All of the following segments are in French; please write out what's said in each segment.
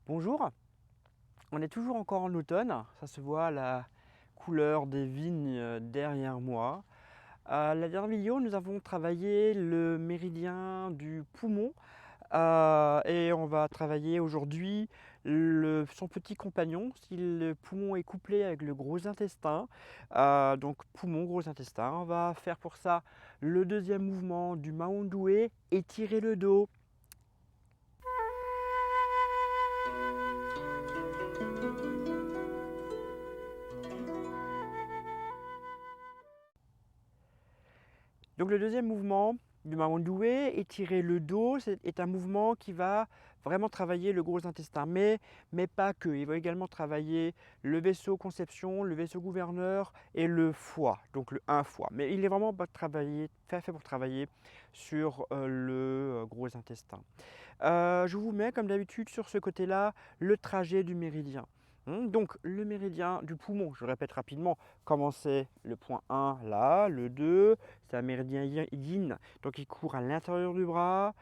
Bonjour, on est toujours encore en automne, ça se voit à la couleur des vignes derrière moi. À la dernière vidéo, nous avons travaillé le méridien du poumon et on va travailler aujourd'hui son petit compagnon. Si le poumon est couplé avec le gros intestin, donc poumon, gros intestin, on va faire pour ça le deuxième mouvement du Maundoué, étirer le dos. Donc le deuxième mouvement du Maundoué, étirer le dos, est un mouvement qui va vraiment travailler le gros intestin, mais pas que. Il va également travailler le vaisseau conception, le vaisseau gouverneur et le foie, donc le 1 foie. Mais il est vraiment fait pour travailler sur le gros intestin. Je vous mets comme d'habitude sur ce côté-là le trajet du méridien. Donc le méridien du poumon, je répète rapidement, commencer le point 1 là, le 2, c'est un méridien yin, donc il court à l'intérieur du bras,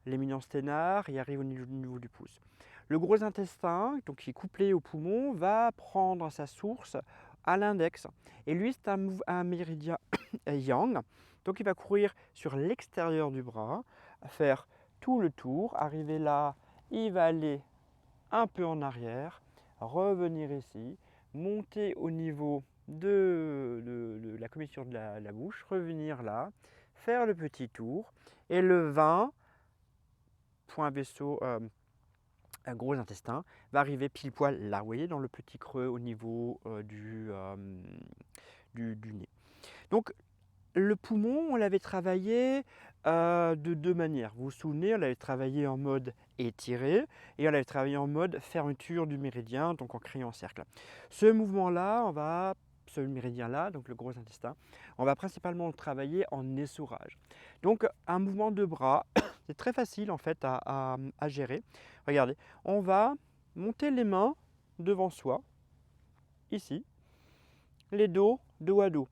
l'éminence sténare et arrive au niveau du pouce. Le gros intestin, donc qui est couplé au poumon, va prendre sa source à l'index. Et lui, c'est un méridien yang, donc il va courir sur l'extérieur du bras, faire tout le tour, arriver là, il va aller un peu en arrière, revenir ici, monter au niveau de la commissure de la bouche, revenir là, faire le petit tour, et le 20, point vaisseau gros intestin, va arriver pile poil là, vous voyez, dans le petit creux au niveau du nez. Donc le poumon, on l'avait travaillé de deux manières. Vous vous souvenez, on l'avait travaillé en mode étiré et on l'avait travaillé en mode fermeture du méridien, donc en créant un cercle. Ce mouvement-là, ce méridien-là, donc le gros intestin, on va principalement le travailler en essorage. Donc un mouvement de bras, c'est très facile en fait à gérer. Regardez, on va monter les mains devant soi, ici, les dos, dos à dos.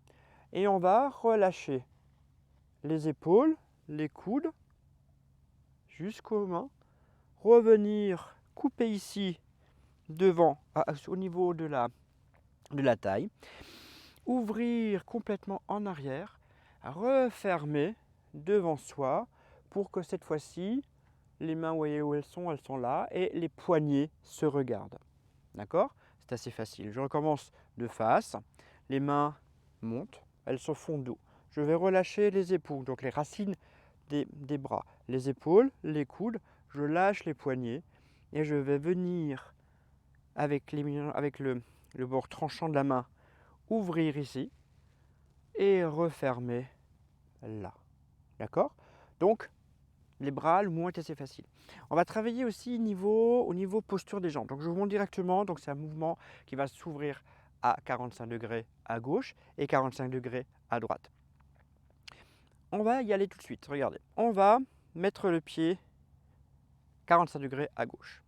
Et on va relâcher les épaules, les coudes, jusqu'aux mains. Revenir couper ici, devant, au niveau de la taille. Ouvrir complètement en arrière. Refermer devant soi pour que cette fois-ci, les mains, vous voyez où elles sont là. Et les poignets se regardent. D'accord? C'est assez facile. Je recommence de face. Les mains montent, elles se font dos. Je vais relâcher les épaules, donc les racines des bras, les épaules, les coudes. Je lâche les poignets et je vais venir avec le bord tranchant de la main ouvrir ici et refermer là. D'accord? Donc les bras, le mouvement est assez facile. On va travailler aussi au niveau posture des jambes. Donc je vous montre directement, donc c'est un mouvement qui va s'ouvrir à 45 degrés à gauche et 45 degrés à droite. On va y aller tout de suite, regardez. On va mettre le pied 45 degrés à gauche.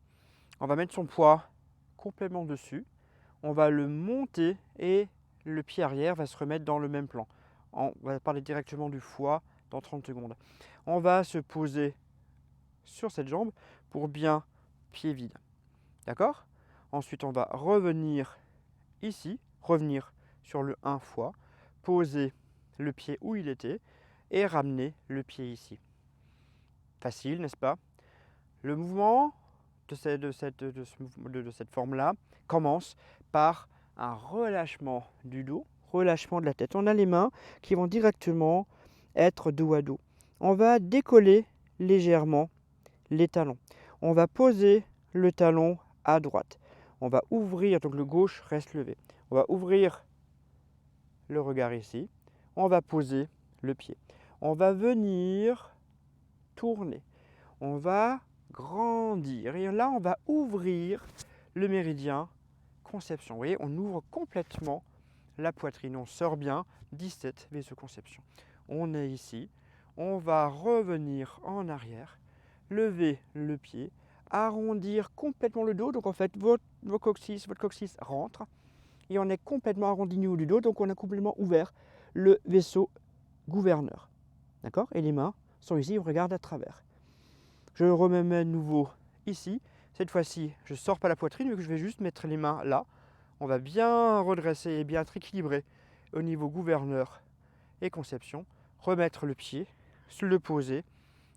On va mettre son poids complètement dessus. On va le monter et le pied arrière va se remettre dans le même plan. On va parler directement du foie dans 30 secondes. On va se poser sur cette jambe pour bien pied vide. D'accord? Ensuite, on va revenir ici, revenir sur le 1 foie, poser le pied où il était et ramener le pied ici. Facile, n'est-ce pas? Le mouvement de cette forme-là commence par un relâchement du dos, relâchement de la tête. On a les mains qui vont directement être dos à dos. On va décoller légèrement les talons. On va poser le talon à droite. On va ouvrir, donc le gauche reste levé. On va ouvrir le regard ici. On va poser le pied. On va venir tourner. On va grandir. Et là, on va ouvrir le méridien conception. Vous voyez, on ouvre complètement la poitrine. On sort bien 17 vaisseaux conception. On est ici. On va revenir en arrière, lever le pied, arrondir complètement le dos. Donc en fait, votre coccyx rentre et on est complètement arrondi au niveau du dos. Donc on a complètement ouvert le vaisseau gouverneur. D'accord? Et les mains sont ici, on regarde à travers. Je remets à nouveau ici. Cette fois-ci, je ne sors pas la poitrine, mais je vais juste mettre les mains là. On va bien redresser et bien être équilibré au niveau gouverneur et conception. Remettre le pied, se le poser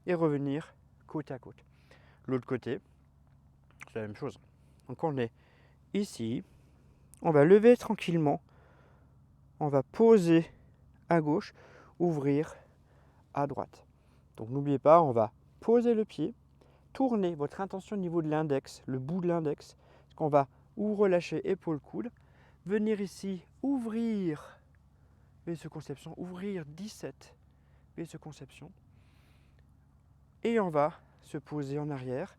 et revenir côte à côte. L'autre côté, c'est la même chose. Donc on est ici, on va lever tranquillement, on va poser à gauche, ouvrir à droite. Donc n'oubliez pas, on va poser le pied, tourner votre intention au niveau de l'index, le bout de l'index, qu'on va ou relâcher épaule coude, venir ici ouvrir BSE conception, ouvrir 17 BSE conception, et on va se poser en arrière,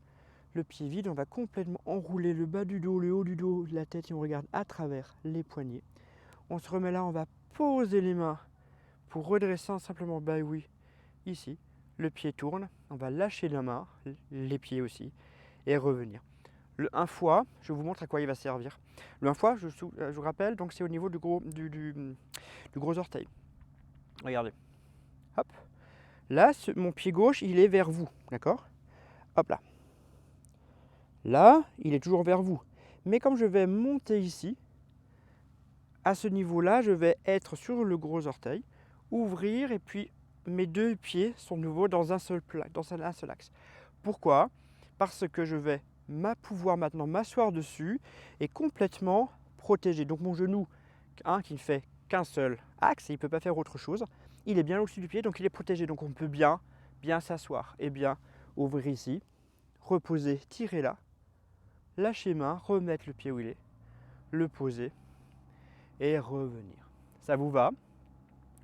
le pied vide, on va complètement enrouler le bas du dos, le haut du dos, la tête, et on regarde à travers les poignets. On se remet là, on va poser les mains pour redresser simplement, bah oui, ici, le pied tourne, on va lâcher la main, les pieds aussi, et revenir. Le 1 fois, je vous montre à quoi il va servir. Le 1 fois, je vous rappelle, donc c'est au niveau du gros orteil. Regardez. Hop. Là, mon pied gauche, il est vers vous. D'accord? Hop là. Là, il est toujours vers vous. Mais comme je vais monter ici, à ce niveau-là, je vais être sur le gros orteil, ouvrir, et puis mes deux pieds sont nouveau dans un seul axe. Pourquoi? Parce que je vais pouvoir maintenant m'asseoir dessus et complètement protéger. Donc mon genou, qui ne fait qu'un seul axe, il ne peut pas faire autre chose, il est bien au-dessus du pied, donc il est protégé. Donc on peut bien s'asseoir et bien ouvrir ici, reposer, tirer là, lâcher main, remettre le pied où il est, le poser et revenir. Ça vous va?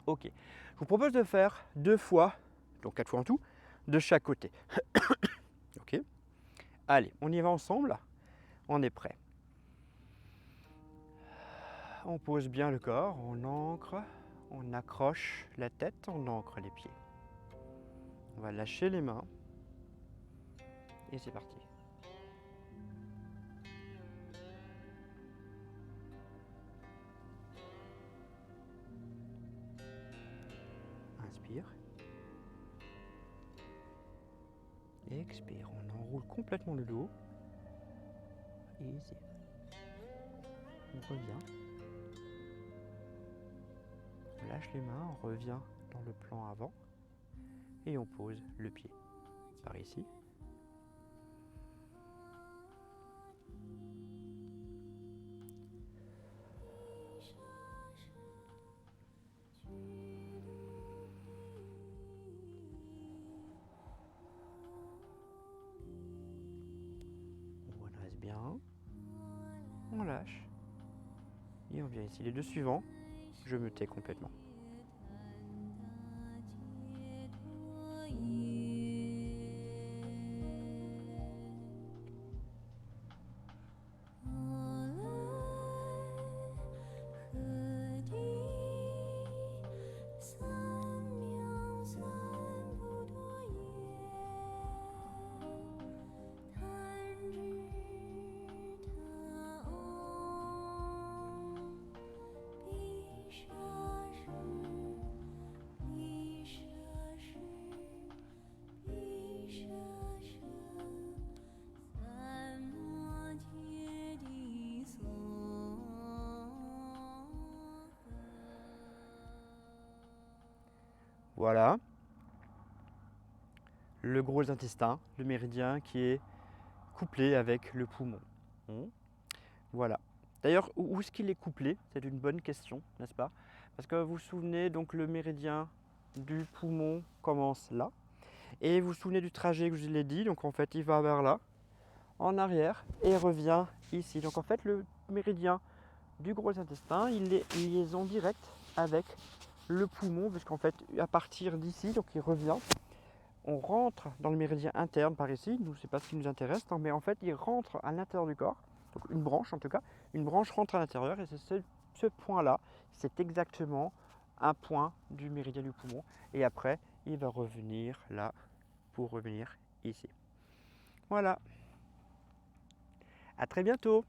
Ok. Je vous propose de faire 2 fois, donc 4 fois en tout, de chaque côté. Ok. Allez, on y va ensemble. On est prêt. On pose bien le corps, on ancre, on accroche la tête, on ancre les pieds. On va lâcher les mains. Et c'est parti. Inspire. Expire. On enroule complètement le dos. Easy. On revient. On lâche les mains, on revient dans le plan avant. Et on pose le pied par ici. On redresse bien. On lâche. Et on vient ici. Les deux suivants, je me tais complètement. Voilà. Le gros intestin, le méridien qui est couplé avec le poumon. Voilà. D'ailleurs, où est-ce qu'il est couplé? C'est une bonne question, n'est-ce pas? Parce que vous vous souvenez, donc le méridien du poumon commence là. Et vous vous souvenez du trajet que je vous l'ai dit, donc en fait il va vers là, en arrière, et revient ici. Donc en fait le méridien du gros intestin, il est en liaison directe avec le poumon, parce qu'en fait à partir d'ici, donc il revient, on rentre dans le méridien interne par ici, nous c'est pas ce qui nous intéresse, mais en fait il rentre à l'intérieur du corps, donc une branche en tout cas, une branche rentre à l'intérieur, et c'est ce point-là, c'est exactement un point du méridien du poumon, et après il va revenir là pour revenir ici. Voilà. À très bientôt.